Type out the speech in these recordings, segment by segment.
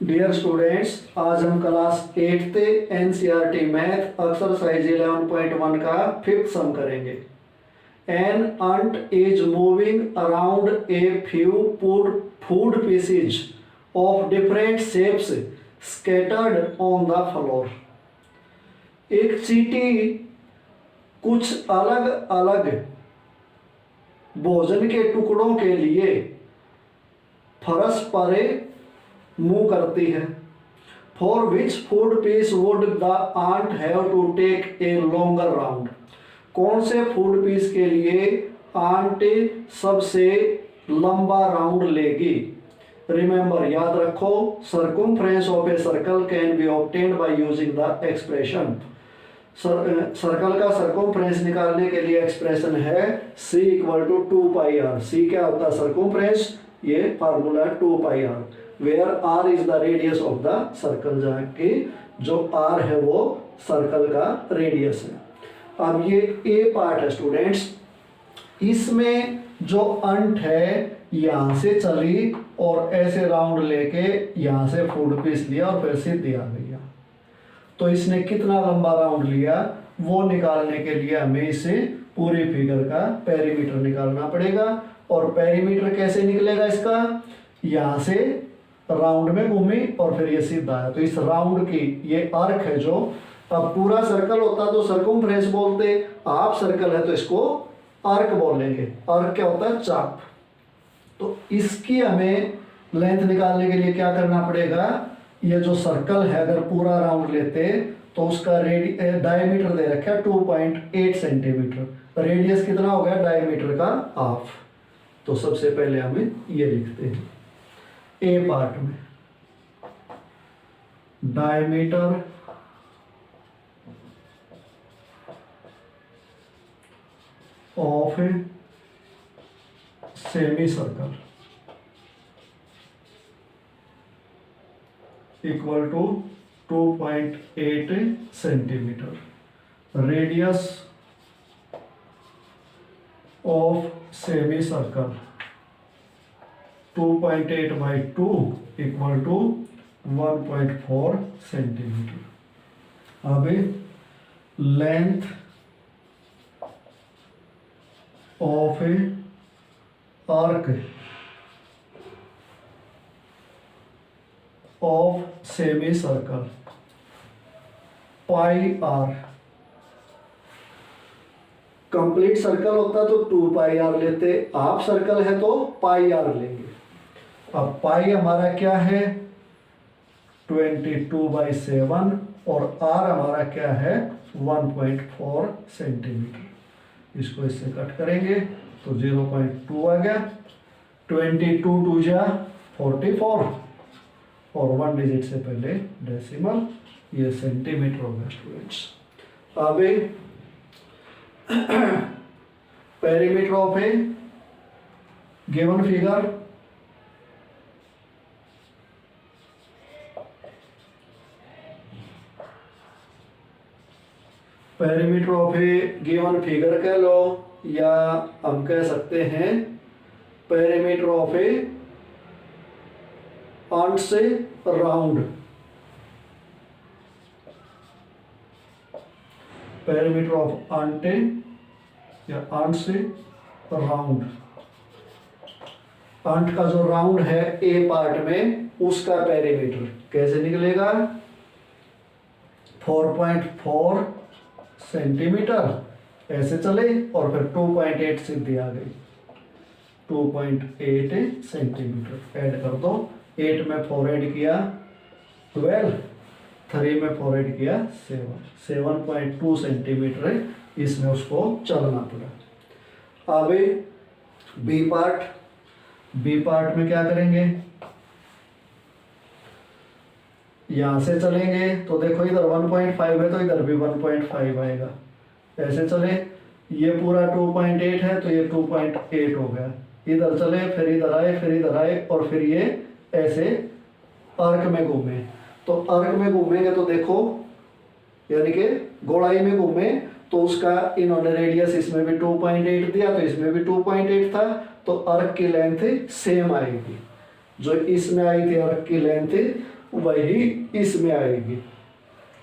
Dear students, आज हम class 8th NCERT math exercise 11.1 का फिफ्थ सम करेंगे। An ant is moving around a few food pieces of different shapes scattered on the floor. एक चींटी कुछ अलग अलग भोजन के टुकड़ों के लिए फर्श पर मूव करती है। For which food piece would the ant have to take a longer round. कौन से फूड पीस के लिए आंट सबसे लंबा राउंड लेगी। रिमेंबर, याद रखो, circumference of a circle can be obtained by using the expression. Circle का सर्कमफ्रेंस निकालने के लिए एक्सप्रेशन है c equal to 2πr। c क्या होता है सर्कमफ्रेंस, ये formula 2πr, where r is the radius of the circle, जहाँ की जो r है वो सर्कल का रेडियस है। अब ये a पार्ट है स्टूडेंट्स, इसमें जो अंट है यहाँ से चली और ऐसे राउंड लेके यहाँ से फूड पीस लिया और फिर सीधी आ गई। तो इसने कितना लंबा राउंड लिया वो निकालने के लिए हमें इसे पूरी फिगर का पेरीमीटर निकालना पड़ेगा। और पेरीमीटर कैसे निकलेगा इसका, यहाँ से राउंड में घूमी और फिर ये सीधा है। तो इस राउंड की ये आर्क है, जो अब पूरा सर्कल होता तो सर्कमफ्रेंस बोलते, हाफ सर्कल है तो इसको आर्क बोलेंगे। आर्क क्या होता है, चाप। तो इसकी हमें लेंथ निकालने के लिए क्या करना पड़ेगा, ये जो सर्कल है अगर पूरा राउंड लेते तो उसका डायमीटर दे रखा है 2.8 सेंटीमीटर, रेडियस कितना हो गया डायमीटर का हाफ। तो सबसे पहले हमें ये लिखते हैं ए पार्ट में, diameter of a semi circle equal to 2.8 centimetre, radius of semi circle 2.8 by 2 equal to 1.4 centimetre. अब length of a arc of semi circle pi r. Complete circle होता तो 2πr लेते, हाफ सर्कल है तो πr लेंगे। अब पाई हमारा क्या है 22/7 और r हमारा क्या है 1.4 सेंटीमीटर। इसको इससे कट करेंगे तो 0.2 आ गया। 22 2 जा 44 और 1 डिजिट से पहले डेसिमल, ये सेंटीमीटर हो गया स्टूडेंट्स। अब perimeter of A given figure, perimeter of A given figure कह लो या हम कह सकते हैं पेरीमीटर ऑफ ए अंट से राउंड। पेरीमीटर ऑफ अंट या अंट से राउंड, अंट का जो राउंड है ए पार्ट में उसका पेरीमीटर कैसे निकलेगा 4.4 सेंटीमीटर, ऐसे चले और फिर 2.8 सीधी आ गई, 2.8 सेंटीमीटर। ऐड कर दो, 8 में 4 ऐड किया 12, 3 में 4 ऐड किया 7.2 सेंटीमीटर है, इसमें उसको चलना पड़ा। अब बी पार्ट, बी पार्ट में क्या करेंगे, यहां से चलेंगे तो देखो इधर 1.5 है तो इधर भी 1.5 आएगा, ऐसे चले, ये पूरा 2.8 है तो ये 2.8 हो गया, इधर चले फिर इधर आए फिर इधर आए और फिर ये ऐसे आर्क में घूमे। तो आर्क में घूमेंगे तो देखो यानी कि गोलाई में घूमे तो उसका इन्होंने रेडियस इसमें भी 2.8 दिया तो इसमें भी 2.8 था, तो आर्क की लेंथ सेम आएगी। जो इसमें आई थी आर्क की लेंथ वही इसमें आएगी।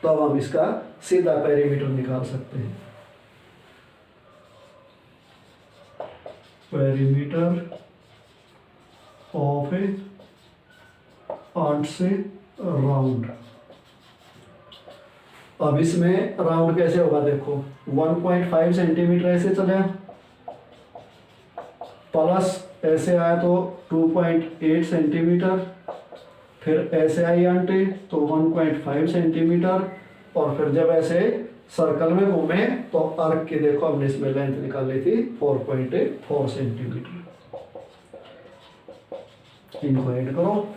तो अब हम इसका सीधा पेरीमीटर निकाल सकते हैं। पेरीमीटर ऑफ ए आंट से राउंड। अब इसमें राउंड कैसे होगा देखो, 1.5 सेंटीमीटर ऐसे चले प्लस ऐसे आया तो 2.8 सेंटीमीटर, फिर ऐसे आई आंटी तो 1.5 सेंटीमीटर, और फिर जब ऐसे सर्कल में घूमे तो आर्क की देखो हमने इसमें लेंथ निकाल ली थी 4.4 सेंटीमीटर। इनको ऐड करो,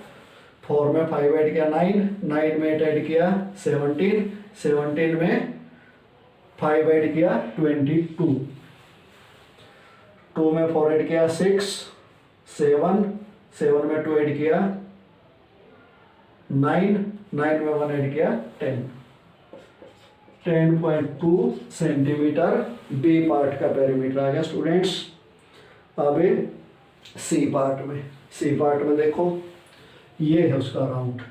4 में 5 ऐड किया 9, 9 में 8 ऐड किया 17, 17 में 5 ऐड किया 22, 2 में 4 ऐड किया 6, 7, 7 में 2 ऐड किया 9, 9 में 1 ऐड किया 10, 10.2 सेंटीमीटर बी पार्ट का पेरीमीटर आ गया स्टूडेंट्स। अब सी पार्ट में देखो ये है उसका राउंड,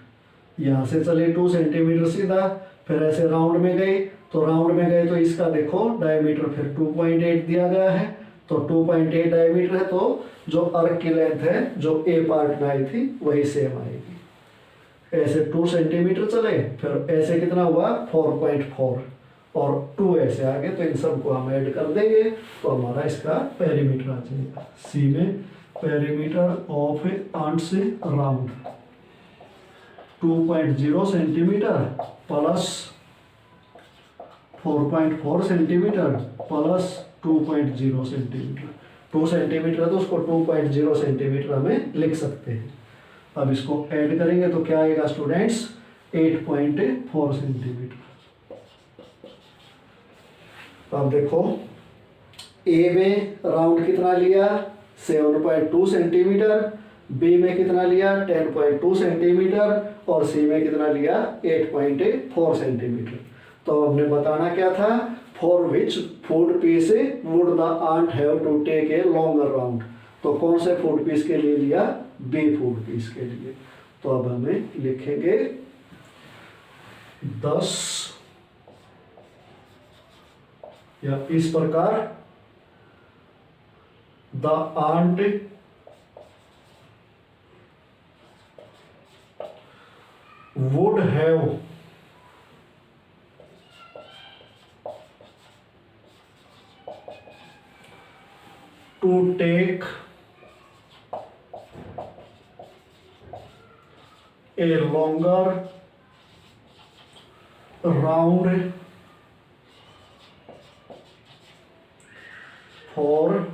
यहाँ से चले 2 सेंटीमीटर सीधा, फिर ऐसे राउंड में गए तो इसका देखो डायमीटर फिर 2.8 दिया गया है, तो 2.8 डायमीटर है, तो जो आर्क की लेंथ है जो ए पार्ट में आई थी वही सेम आएगी। ऐसे 2 सेंटीमीटर चले, फिर ऐसे कितना हुआ 4.4 और 2 ऐसे आ गए, तो इन सबको हम ऐड कर देंगे तो हमारा इसका पेरीमीटर आ जाएगा। सी में पेरीमीटर ऑफ ए आंट से round 2.0 centimetre plus 4.4 centimetre plus 2.0 centimetre. 2 centimetre है तो उसको 2.0 सेंटीमीटर हमें लिख सकते हैं। अब इसको ऐड करेंगे तो क्या आएगा स्टूडेंट्स 8.4 सेंटीमीटर। अब देखो ए में राउंड कितना लिया 7.2 सेंटीमीटर, बी में कितना लिया 10.2 सेंटीमीटर और सी में कितना लिया 8.4 सेंटीमीटर। तो हमने बताना क्या था, for which food piece would the ant have to take a longer round. तो कौन से फूड पीस के लिए लिया, बी फूड पीस के लिए। तो अब हमें लिखेंगे 10 या इस प्रकार the ant would have to take a longer round for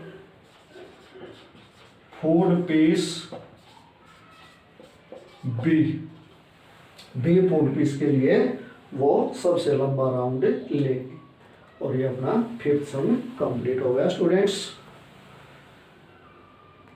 food piece B food piece के लिए वो सबसे लंबा राउंड लेगी। और ये अपना 5th सम कंप्लीट हो गया स्टूडेंट्स।